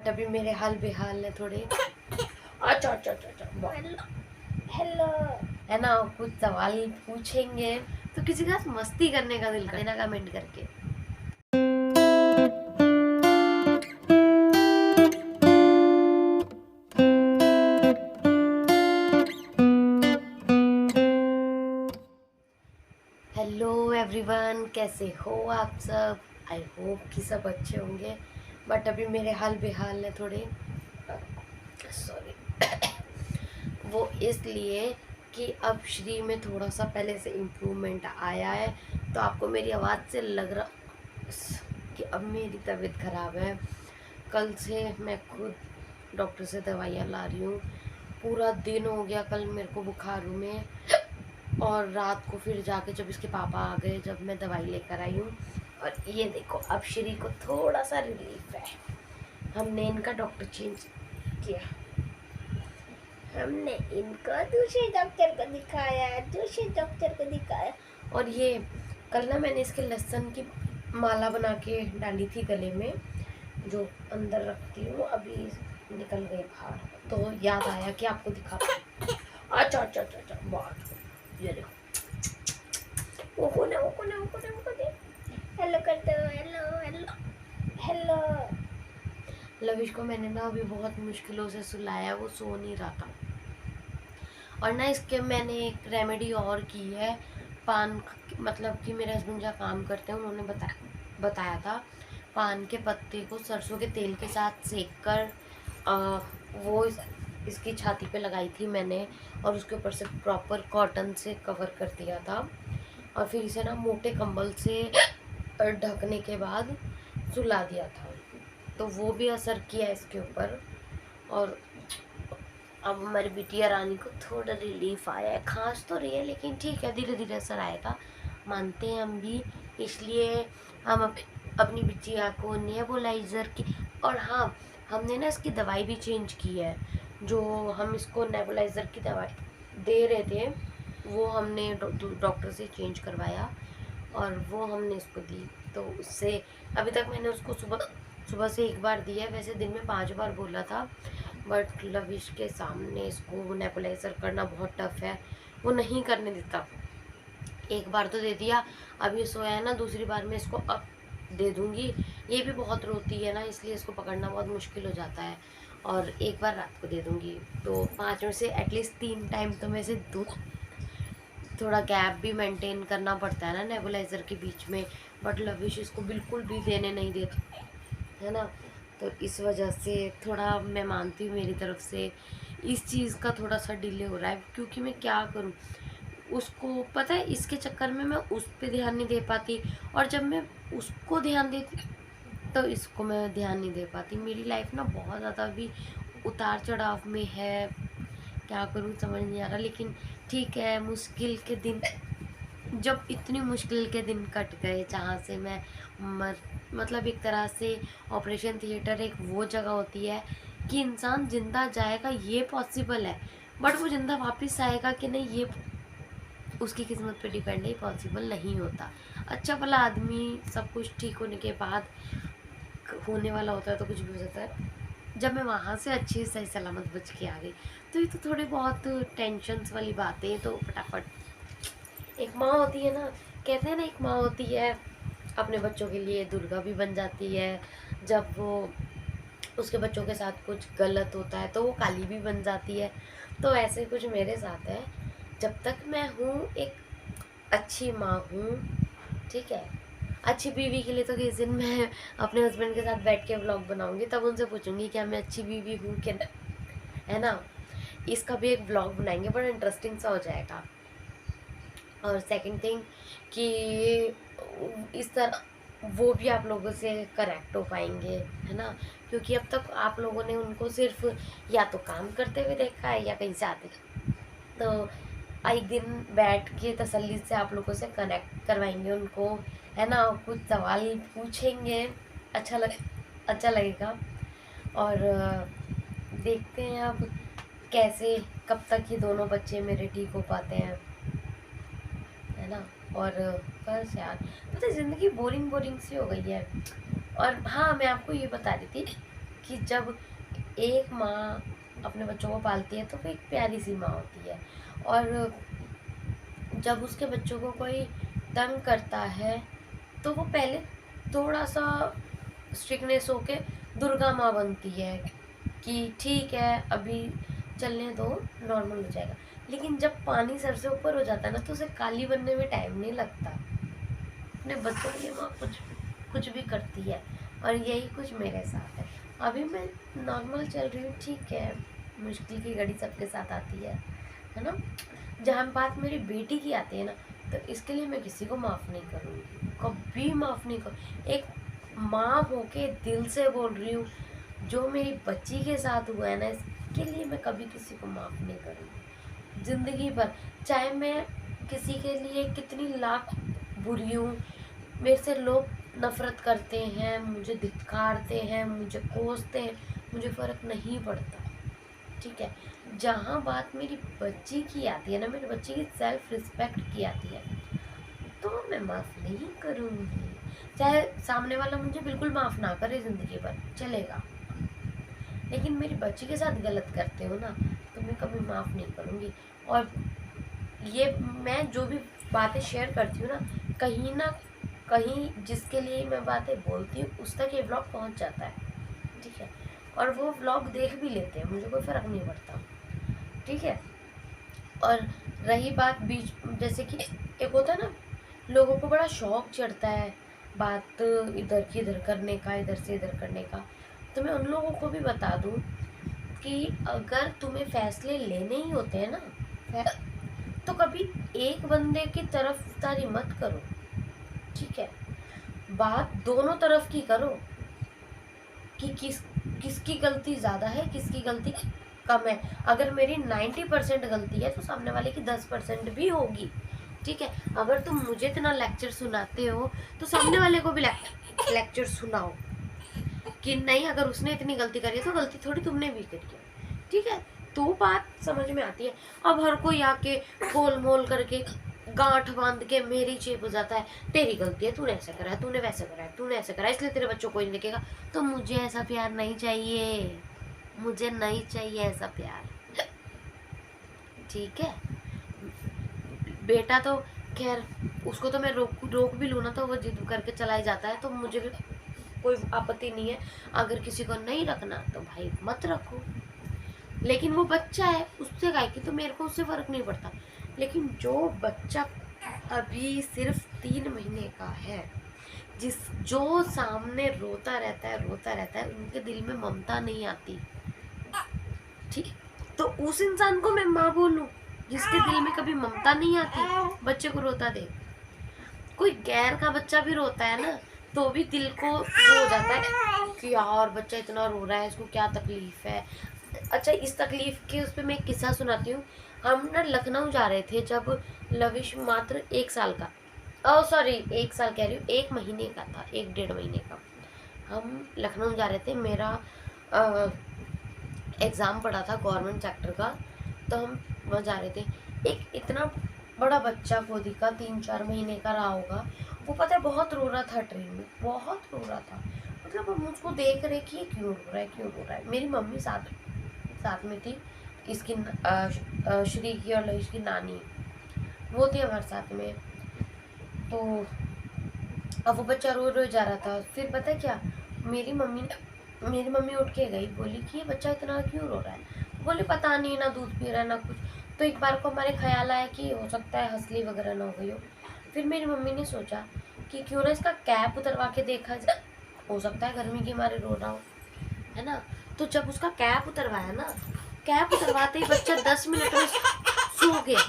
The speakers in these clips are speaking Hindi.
बट अभी मेरे हाल बेहाल है थोड़े। अच्छा अच्छा अच्छा अच्छा, हेलो है ना। कुछ सवाल पूछेंगे तो किसी के साथ मस्ती करने का दिल कर देना कमेंट करके। हेलो एवरीवन, कैसे हो आप सब। आई होप कि सब अच्छे होंगे। बट अभी मेरे हाल बेहाल है थोड़े, सॉरी। वो इसलिए कि अब श्री में थोड़ा सा पहले से इम्प्रूवमेंट आया है। तो आपको मेरी आवाज़ से लग रहा कि अब मेरी तबीयत ख़राब है। कल से मैं खुद डॉक्टर से दवाइयाँ ला रही हूँ। पूरा दिन हो गया कल मेरे को बुखार में, और रात को फिर जाके जब इसके पापा आ गए, जब मैं दवाई लेकर आई हूँ। और ये देखो अब श्री को थोड़ा सा रिलीफ है। हमने इनका डॉक्टर चेंज किया, हमने इनको दूसरे डॉक्टर को दिखाया। और ये कल ना मैंने इसके लहसुन की माला बना के डाली थी गले में, जो अंदर रखती हूँ, अभी निकल गई बाहर। तो याद आया कि आपको दिखा। अच्छा अच्छा अच्छा अच्छा, बहुत ये देखो। वो कौन है, वो कौन है, वो कौन है, वो कौन है। हेलो करते हो, हेलो हेलो हेलो। लविश को मैंने ना अभी बहुत मुश्किलों से सुलाया, वो सो नहीं रहा था। और ना इसके मैंने एक रेमेडी और की है। पान, मतलब कि मेरे हस्बैंड जहाँ काम करते हैं उन्होंने बताया था। पान के पत्ते को सरसों के तेल के साथ सेक कर वो इसकी छाती पे लगाई थी मैंने, और उसके ऊपर से प्रॉपर कॉटन से कवर कर दिया था। और फिर इसे ना मोटे कंबल से ढकने के बाद सुला दिया था। तो वो भी असर किया इसके ऊपर। और अब हमारी बिटिया रानी को थोड़ा रिलीफ आया है। खांस तो रही है लेकिन ठीक है, धीरे धीरे असर आएगा, मानते हैं हम भी। इसलिए हम अपनी बिटिया को नेबुलाइज़र की, और हाँ, हमने ना इसकी दवाई भी चेंज की है। जो हम इसको नेबुलाइज़र की दवाई दे रहे थे वो हमने डॉक्टर से चेंज करवाया, और वो हमने इसको दी। तो उससे अभी तक मैंने उसको सुबह सुबह से एक बार दिया है, वैसे दिन में 5 बार बोला था। बट लविश के सामने इसको नेबुलाइज़र करना बहुत टफ है, वो नहीं करने देता। एक बार तो दे दिया, अभी सोया है ना, दूसरी बार मैं इसको अब दे दूँगी। ये भी बहुत रोती है ना, इसलिए इसको पकड़ना बहुत मुश्किल हो जाता है। और एक बार रात को दे दूँगी। तो 5 में से एटलीस्ट 3 टाइम तो मैं इसे दूँ। थोड़ा गैप भी मेंटेन करना पड़ता है ना नेबुलाइज़र के बीच में। बट लविश इसको बिल्कुल भी देने नहीं देता है ना। तो इस वजह से थोड़ा मैं मानती हूँ मेरी तरफ से इस चीज़ का थोड़ा सा डिले हो रहा है, क्योंकि मैं क्या करूँ। उसको पता है, इसके चक्कर में मैं उस पर ध्यान नहीं दे पाती, और जब मैं उसको ध्यान देती तो इसको मैं ध्यान नहीं दे पाती। मेरी लाइफ ना बहुत ज़्यादा अभी उतार चढ़ाव में है, क्या करूँ समझ नहीं आ रहा। लेकिन ठीक है, मुश्किल के दिन, जब इतनी मुश्किल के दिन कट गए जहाँ से मैं मतलब एक तरह से ऑपरेशन थिएटर एक वो जगह होती है कि इंसान जिंदा जाएगा ये पॉसिबल है, बट वो जिंदा वापस आएगा कि नहीं ये उसकी किस्मत पे डिपेंड है, पॉसिबल नहीं होता। अच्छा भला आदमी सब कुछ ठीक होने के बाद होने वाला होता है तो कुछ भी हो जाता है। जब मैं वहाँ से अच्छी सही सलामत बच के आ गई, तो ये तो थोड़ी बहुत टेंशन्स वाली बातें, तो फटाफट एक माँ होती है ना, कहते हैं ना, एक माँ होती है अपने बच्चों के लिए दुर्गा भी बन जाती है। जब वो उसके बच्चों के साथ कुछ गलत होता है तो वो काली भी बन जाती है। तो ऐसे कुछ मेरे साथ है। जब तक मैं हूँ एक अच्छी माँ हूँ, ठीक है। अच्छी बीवी के लिए तो किस दिन मैं अपने हस्बैंड के साथ बैठ के व्लॉग बनाऊंगी, तब उनसे पूछूंगी क्या मैं अच्छी बीवी हूँ कि नहीं, है ना। इसका भी एक व्लॉग बनाएंगे, बड़ा इंटरेस्टिंग सा हो जाएगा। और सेकंड थिंग कि इस तरह वो भी आप लोगों से कनेक्ट हो पाएंगे, है ना। क्योंकि अब तक आप लोगों ने उनको सिर्फ या तो काम करते हुए देखा है या कहीं से आते, तो एक दिन बैठ के तसल्ली से आप लोगों से कनेक्ट करवाएंगे उनको, है ना। कुछ सवाल पूछेंगे, अच्छा लगेगा। और देखते हैं अब कैसे, कब तक ये दोनों बच्चे मेरे ठीक हो पाते हैं, है ना। और बस यार, पता है ज़िंदगी बोरिंग बोरिंग सी हो गई है। और हाँ, मैं आपको ये बता रही थी कि जब एक माँ अपने बच्चों को पालती है तो वो एक प्यारी सी माँ होती है, और जब उसके बच्चों को कोई तंग करता है तो वो पहले थोड़ा सा स्ट्रिक्टनेस होके दुर्गा माँ बनती है कि ठीक है अभी चलने दो, नॉर्मल हो जाएगा। लेकिन जब पानी सर से ऊपर हो जाता है ना तो उसे काली बनने में टाइम नहीं लगता। अपने बच्चों के लिए माँ कुछ कुछ भी करती है, और यही कुछ मेरे साथ है। अभी मैं नॉर्मल चल रही हूँ, ठीक है, मुश्किल की घड़ी सबके साथ आती है ना। जहाँ बात मेरी बेटी की आती है ना, तो इसके लिए मैं किसी को माफ़ नहीं करूँगी, कभी माफ़ नहीं करूँ। एक माँ होके दिल से बोल रही हूँ, जो मेरी बच्ची के साथ हुआ है ना, इसके लिए मैं कभी किसी को माफ़ नहीं करूँगी ज़िंदगी भर। चाहे मैं किसी के लिए कितनी लाख बुरी हूँ, मेरे से लोग नफ़रत करते हैं, मुझे धिक्कारते हैं, मुझे कोसते हैं, मुझे फ़र्क नहीं पड़ता, ठीक है। जहाँ बात मेरी बच्ची की आती है ना, मेरी बच्ची की सेल्फ रिस्पेक्ट की आती है, तो मैं माफ़ नहीं करूँगी। चाहे सामने वाला मुझे बिल्कुल माफ़ ना करे ज़िंदगी भर, चलेगा, लेकिन मेरी बच्ची के साथ गलत करते हो ना, तो मैं कभी माफ़ नहीं करूँगी। और ये मैं जो भी बातें शेयर करती हूँ ना कहीं जिसके लिए मैं बातें बोलती हूँ उस तक ये ब्लॉग पहुँच जाता है, ठीक है। और वो व्लॉग देख भी लेते हैं, मुझे कोई फ़र्क नहीं पड़ता, ठीक है। और रही बात बीच, जैसे कि एक होता है ना, लोगों को बड़ा शौक चढ़ता है बात इधर की इधर करने का, इधर से इधर करने का, तो मैं उन लोगों को भी बता दूं कि अगर तुम्हें फैसले लेने ही होते हैं ना, तो कभी एक बंदे की तरफदारी मत करो, ठीक है। बात दोनों तरफ की करो कि किसकी गलती ज़्यादा है, किसकी गलती कम है। अगर मेरी 90% गलती है तो सामने वाले की 10% भी होगी, ठीक है। अगर तुम मुझे इतना लेक्चर सुनाते हो तो सामने वाले को भी लेक्चर सुनाओ कि नहीं, अगर उसने इतनी गलती करी है तो गलती थोड़ी तुमने भी करी है, ठीक है। तो बात समझ में आती है। अब हर कोई आके गोल मोल करके गांठ बांध के मेरी चेप हो जाता है, तेरी गलती है, तूने ऐसा करा है, तूने वैसे करा है, तूने ऐसा करा है, इसलिए तेरे बच्चों को नहीं दिखेगा। तो मुझे ऐसा प्यार नहीं चाहिए, मुझे नहीं चाहिए ऐसा प्यार, ठीक है। बेटा तो खैर, उसको तो मैं रोक भी लूँ ना तो वो जिद करके चला ही जाता है, तो मुझे भी कोई आपत्ति नहीं है। अगर किसी को नहीं रखना तो भाई मत रखो, लेकिन वो बच्चा है, उससे गाय की, तो मेरे को उससे फ़र्क नहीं पड़ता। लेकिन जो बच्चा अभी सिर्फ 3 महीने का है, जो सामने रोता रहता है, उनके दिल में ममता नहीं आती, ठीक। तो उस इंसान को मैं माँ बोलूं जिसके दिल में कभी ममता नहीं आती, बच्चे को रोता देख। कोई गैर का बच्चा भी रोता है ना, तो भी दिल को वो हो जाता है कि यार बच्चा इतना रो रहा है, इसको क्या तकलीफ है। अच्छा, इस तकलीफ के उस पर मैं एक किस्सा सुनाती हूँ। हम ना लखनऊ जा रहे थे जब लविश मात्र 1 साल का, ओ सॉरी 1 साल कह रही हूँ, 1 महीने का था, 1 डेढ़ महीने का। हम लखनऊ जा रहे थे, मेरा एग्ज़ाम पड़ा था गवर्नमेंट सेक्टर का, तो हम वहाँ जा रहे थे। एक इतना बड़ा बच्चा गोदी का 3-4 महीने का रहा होगा, वो पता है बहुत रो रहा था, ट्रेन में बहुत रो रहा था। मतलब हम उसको देख रहे कि ये क्यों रो रहा है, क्यों रो रहा है। मेरी मम्मी साथ में थी, इसकी श्री की और इसकी नानी, वो थी हमारे साथ में। तो अब वो बच्चा रो रो जा रहा था। फिर पता है क्या, मेरी मम्मी उठ के गई, बोली कि ये बच्चा इतना क्यों रो रहा है। बोले पता नहीं, ना दूध पी रहा है ना कुछ। तो एक बार को हमारे ख्याल आया कि हो सकता है हंसली वगैरह ना हो गई हो। फिर मेरी मम्मी ने सोचा कि क्यों ना इसका कैप उतरवा के देखा जाए, हो सकता है गर्मी के मारे रो रहा हो, है ना। तो जब उसका कैप उतरवाया ना, कैप उतरवाते ही बच्चा 10 मिनट में सो गया।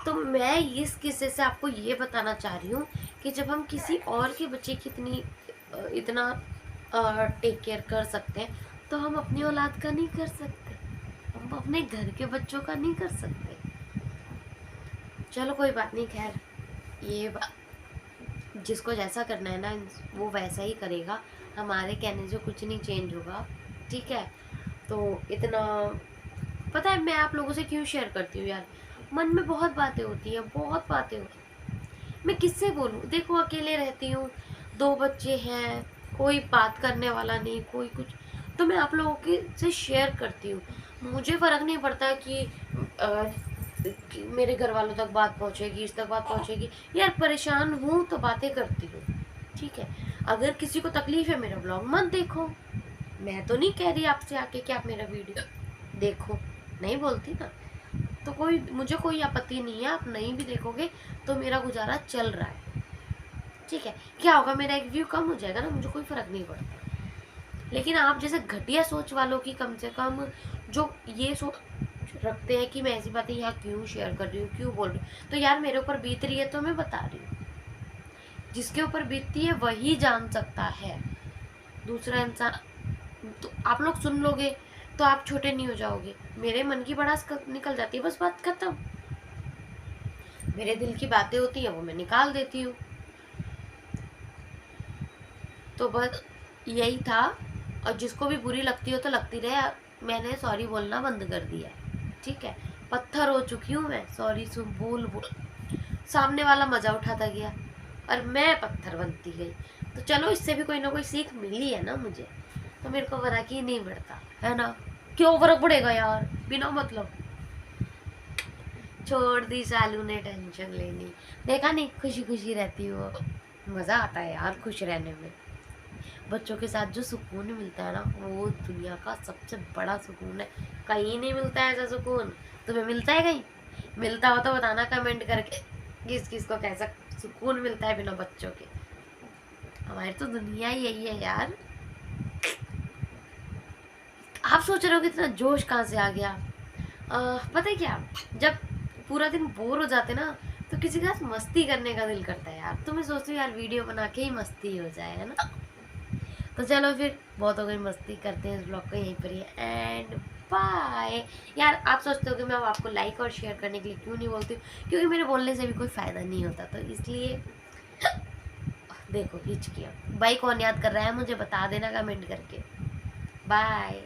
तो मैं इस किस्से से आपको ये बताना चाह रही हूँ कि जब हम किसी और के बच्चे की इतना टेक केयर कर सकते हैं, तो हम अपनी औलाद का नहीं कर सकते, हम अपने घर के बच्चों का नहीं कर सकते। चलो कोई बात नहीं, खैर ये जिसको जैसा करना है ना वो वैसा ही करेगा, हमारे कहने से कुछ नहीं चेंज होगा, ठीक है। तो इतना पता है मैं आप लोगों से क्यों शेयर करती हूँ यार, मन में बहुत बातें होती हैं, बहुत बातें होती हैं। मैं किससे बोलूँ, देखो अकेले रहती हूँ, 2 बच्चे हैं, कोई बात करने वाला नहीं, कोई कुछ, तो मैं आप लोगों के से शेयर करती हूँ। मुझे फ़र्क नहीं पड़ता कि मेरे घर वालों तक बात पहुँचेगी, इस तक बात पहुँचेगी। यार परेशान हूँ तो बातें करती हूँ, ठीक है। अगर किसी को तकलीफ है मेरा ब्लॉग मत देखो, मैं तो नहीं कह रही आपसे आके कि आप मेरा वीडियो देखो, नहीं बोलती ना। तो मुझे कोई आपत्ति नहीं है, आप नहीं भी देखोगे तो मेरा गुजारा चल रहा है, ठीक है। क्या होगा, मेरा एक व्यू कम हो जाएगा ना, मुझे कोई फ़र्क नहीं पड़ता। लेकिन आप जैसे घटिया सोच वालों की, कम से कम जो ये सोच रखते हैं कि मैं ऐसी बातें यहाँ क्यों शेयर कर रही हूँ, क्यों बोल रही हूँ, तो यार मेरे ऊपर बीत रही है तो मैं बता रही हूँ। जिसके ऊपर बीतती है वही जान सकता है, दूसरा इंसान। तो आप लोग सुन लोगे तो आप छोटे नहीं हो जाओगे। मेरे मन की भड़ास निकल जाती है, बस बात खत्म। मेरे दिल की बातें होती हैं वो मैं निकाल देती हूँ। तो बस यही था। और जिसको भी बुरी लगती हो तो लगती रहे, मैंने सॉरी बोलना बंद कर दिया है, ठीक है। पत्थर हो चुकी हूँ मैं, सॉरी बोल बोल। सामने वाला मजा उठाता गया और मैं पत्थर बनती गई। तो चलो, इससे भी कोई ना कोई सीख मिली है ना मुझे, तो मेरे को फर्क ही नहीं पड़ता, है ना। क्यों फर्क पड़ेगा यार, बिना मतलब। छोड़ दी सालू ने टेंशन लेनी, देखा नहीं खुशी खुशी रहती हो। मज़ा आता है यार खुश रहने में। बच्चों के साथ जो सुकून मिलता है ना, वो दुनिया का सबसे बड़ा सुकून है। कहीं नहीं मिलता है ऐसा सुकून। तुम्हें मिलता है कहीं? मिलता हो तो बताना कमेंट करके, किस किस को कैसा सुकून मिलता है बिना बच्चों के। हमारी तो दुनिया ही यही है यार। आप सोच रहे हो कि इतना जोश कहाँ से आ गया? पता है क्या, जब पूरा दिन बोर हो जाते ना, तो किसी के साथ मस्ती करने का दिल करता है यार। तो मैं सोचती हूँ यार वीडियो बना के ही मस्ती हो जाए, है ना। तो चलो फिर, बहुत हो गई मस्ती, करते हैं इस ब्लॉग को यहीं पर ही एंड बाय। यार आप सोचते हो कि मैं आपको लाइक और शेयर करने के लिए क्यों नहीं बोलती हूँ, क्योंकि मेरे बोलने से भी कोई फ़ायदा नहीं होता, तो इसलिए। देखो हिचकियाँ। भाई कौन याद कर रहा है मुझे, बता देना कमेंट करके। बाय।